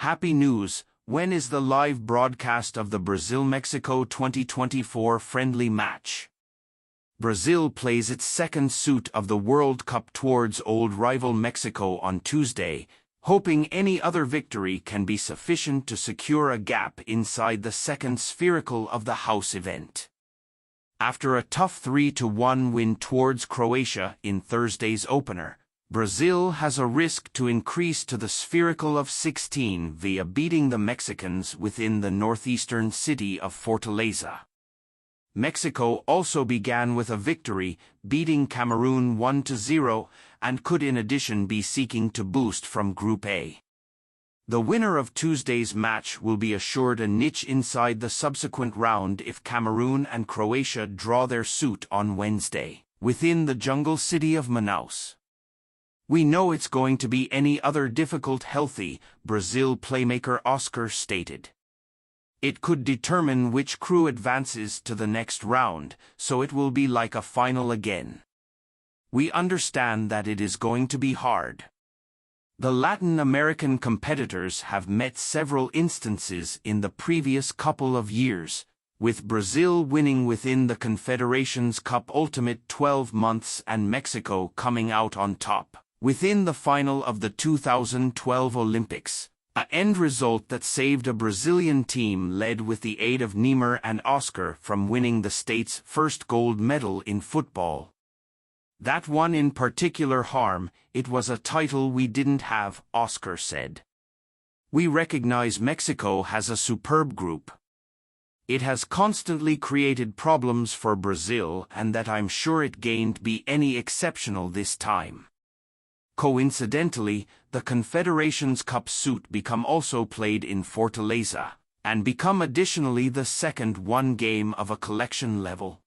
Happy news! When is the live broadcast of the Brazil-Mexico 2024 friendly match? Brazil plays its second suit of the World Cup towards old rival Mexico on Tuesday, hoping any other victory can be sufficient to secure a gap inside the second spherical of the house event. After a tough 3-1 win towards Croatia in Thursday's opener, Brazil has a risk to increase to the spherical of 16 via beating the Mexicans within the northeastern city of Fortaleza. Mexico also began with a victory, beating Cameroon 1-0, and could in addition be seeking to boost from Group A. The winner of Tuesday's match will be assured a niche inside the subsequent round if Cameroon and Croatia draw their suit on Wednesday, within the jungle city of Manaus. We know it's going to be any other difficult healthy, Brazil playmaker Oscar stated. It could determine which crew advances to the next round, so it will be like a final again. We understand that it is going to be hard. The Latin American competitors have met several instances in the previous couple of years, with Brazil winning within the Confederations Cup Ultimate 12 months and Mexico coming out on top within the final of the 2012 Olympics, an end result that saved a Brazilian team led with the aid of Neymar and Oscar from winning the state's first gold medal in football. That one in particular harm, it was a title we didn't have, Oscar said. We recognize Mexico has a superb group. It has constantly created problems for Brazil and that I'm sure it gained be any exceptional this time. Coincidentally, the Confederations Cup suit become also played in Fortaleza, and become additionally the second one game of a collection level.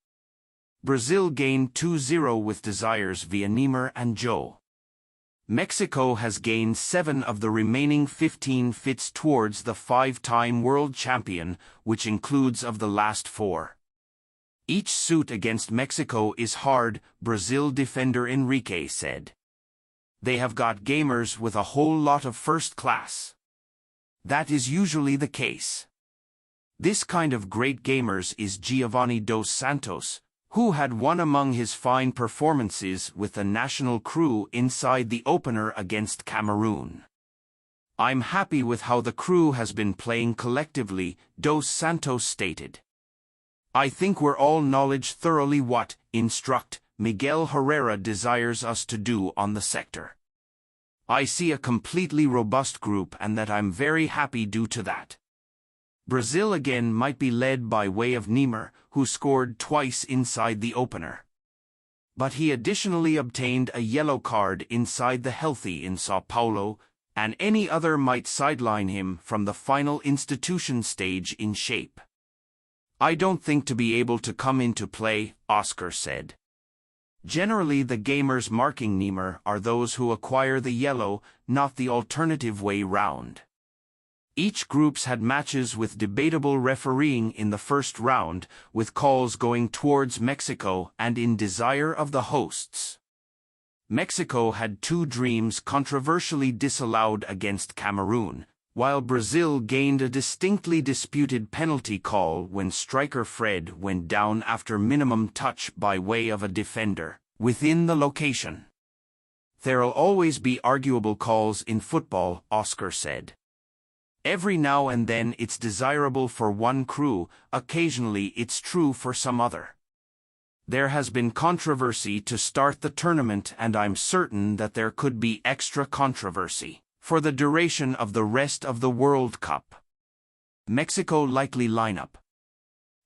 Brazil gained 2-0 with Desires via Neymar and Joe. Mexico has gained 7 of the remaining 15 fits towards the 5-time world champion, which includes of the last 4. Each suit against Mexico is hard, Brazil defender Enrique said. They have got gamers with a whole lot of first class. That is usually the case. This kind of great gamers is Giovanni dos Santos, who had one among his fine performances with the national crew inside the opener against Cameroon. I'm happy with how the crew has been playing collectively, dos Santos stated. I think we're all knowledge thoroughly what, instruct, Miguel Herrera desires us to do on the sector. I see a completely robust group and that I'm very happy due to that. Brazil again might be led by way of Neymar, who scored twice inside the opener. But he additionally obtained a yellow card inside the healthy in Sao Paulo, and any other might sideline him from the final institution stage in shape. I don't think to be able to come into play, Oscar said. Generally the gamers marking Neymar are those who acquire the yellow, not the alternative way round. Each groups had matches with debatable refereeing in the first round, with calls going towards Mexico and in desire of the hosts. Mexico had 2 dreams controversially disallowed against Cameroon, while Brazil gained a distinctly disputed penalty call when striker Fred went down after minimum touch by way of a defender within the location. There'll always be arguable calls in football, Oscar said. Every now and then it's desirable for one crew, occasionally it's true for some other. There has been controversy to start the tournament and I'm certain that there could be extra controversy for the duration of the rest of the World Cup. Mexico likely lineup.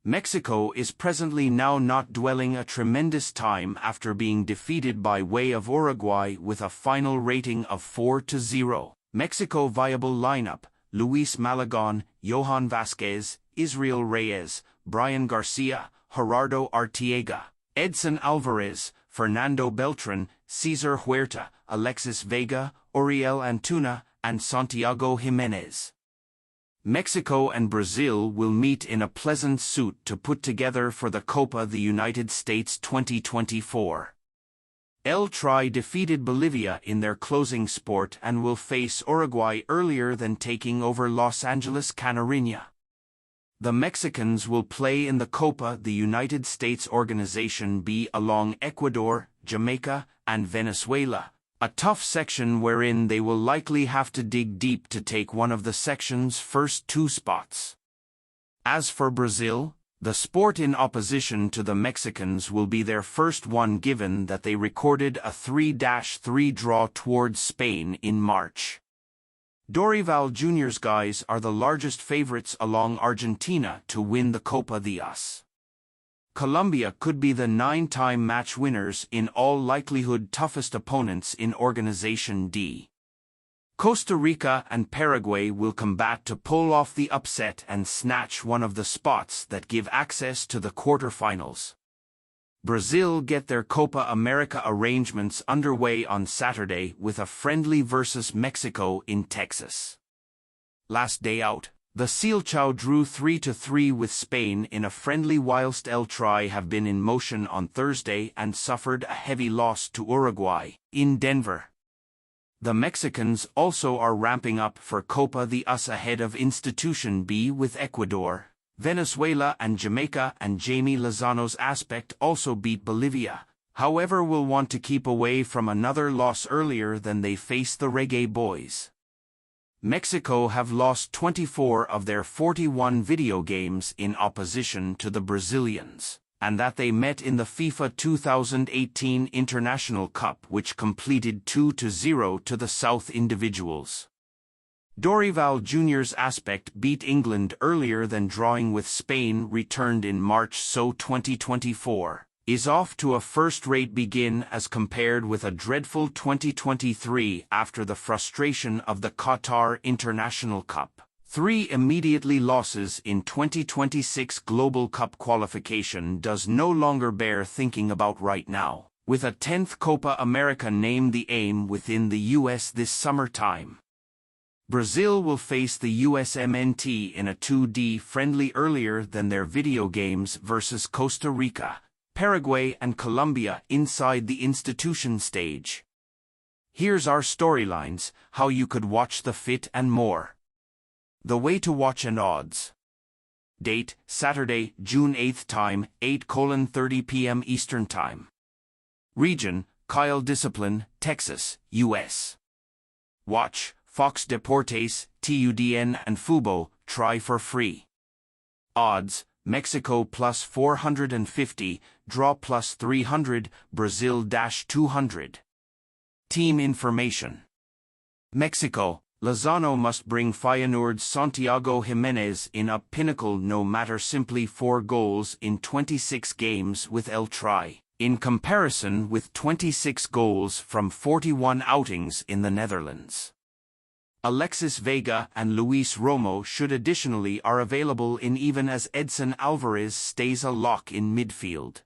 Mexico is presently now not dwelling a tremendous time after being defeated by way of Uruguay with a final rating of 4-0. Mexico viable lineup: Luis Malagón, Johan Vázquez, Israel Reyes, Brian Garcia, Gerardo Arteaga, Edson Alvarez, Fernando Beltrán, César Huerta, Alexis Vega, Oriel Antuna, and Santiago Jiménez. Mexico and Brazil will meet in a pleasant suit to put together for the Copa the United States 2024. El Tri defeated Bolivia in their closing sport and will face Uruguay earlier than taking over Los Angeles Canarinha. The Mexicans will play in the Copa the United States Organization B along Ecuador, Jamaica, and Venezuela, a tough section wherein they will likely have to dig deep to take one of the section's first two spots. As for Brazil, the sport in opposition to the Mexicans will be their first one given that they recorded a 3-3 draw towards Spain in March. Dorival Jr.'s guys are the largest favorites along Argentina to win the Copa de Us. Colombia could be the 9-time match winners, in all likelihood toughest opponents in Organization D. Costa Rica and Paraguay will combat to pull off the upset and snatch one of the spots that give access to the quarterfinals. Brazil get their Copa America arrangements underway on Saturday with a friendly versus Mexico in Texas. Last day out, the Seleção drew 3-3 with Spain in a friendly whilst El Tri have been in motion on Thursday and suffered a heavy loss to Uruguay in Denver. The Mexicans also are ramping up for Copa de Us ahead of Institution B with Ecuador, Venezuela and Jamaica, and Jamie Lozano's Aspect also beat Bolivia, however will want to keep away from another loss earlier than they face the Reggae Boys. Mexico have lost 24 of their 41 video games in opposition to the Brazilians, and that they met in the FIFA 2018 International Cup, which completed 2-0 to the South individuals. Dorival Jr.'s Aspect beat England earlier than drawing with Spain returned in March, so 2024 is off to a first-rate begin as compared with a dreadful 2023 after the frustration of the Qatar International Cup. 3 immediately losses in 2026 Global Cup qualification does no longer bear thinking about right now, with a 10th Copa America named the aim within the US this summertime. Brazil will face the USMNT in a 2D friendly earlier than their video games versus Costa Rica, Paraguay and Colombia inside the institution stage. Here's our storylines, how you could watch the fit and more. The way to watch and odds. Date, Saturday, June 8th. Time, 8:30 p.m. Eastern Time. Region, Kyle Discipline, Texas, U.S. Watch, Fox Deportes, TUDN and Fubo, try for free. Odds, Mexico plus 450, draw plus 300, Brazil -200. Team information. Mexico, Lozano must bring Feyenoord's Santiago Jimenez in a pinnacle no matter simply 4 goals in 26 games with El Tri, in comparison with 26 goals from 41 outings in the Netherlands. Alexis Vega and Luis Romo should additionally are available in even as Edson Alvarez stays a lock in midfield.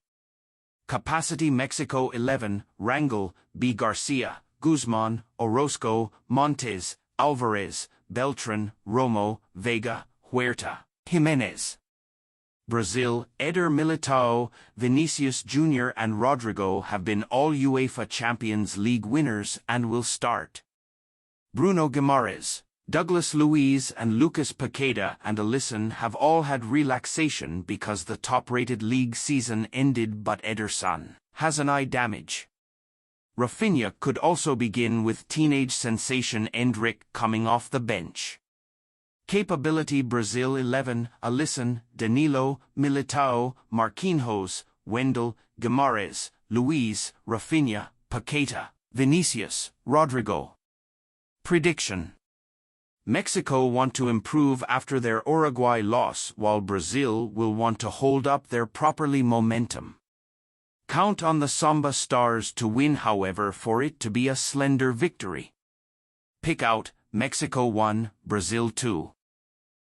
Capacity Mexico 11, Rangel, B. Garcia, Guzman, Orozco, Montes, Alvarez, Beltran, Romo, Vega, Huerta, Jimenez. Brazil, Eder Militao, Vinicius Jr. and Rodrigo have been all UEFA Champions League winners and will start. Bruno Guimaraes, Douglas Luiz and Lucas Paqueta and Alisson have all had relaxation because the top-rated league season ended, but Ederson has an eye damage. Rafinha could also begin with teenage sensation Endrick coming off the bench. Capability Brazil 11, Alisson, Danilo, Militao, Marquinhos, Wendell, Guimaraes, Luiz, Rafinha, Paqueta, Vinicius, Rodrigo. Prediction. Mexico want to improve after their Uruguay loss, while Brazil will want to hold up their properly momentum. Count on the Samba Stars to win, however, for it to be a slender victory. Pick out Mexico 1, Brazil 2.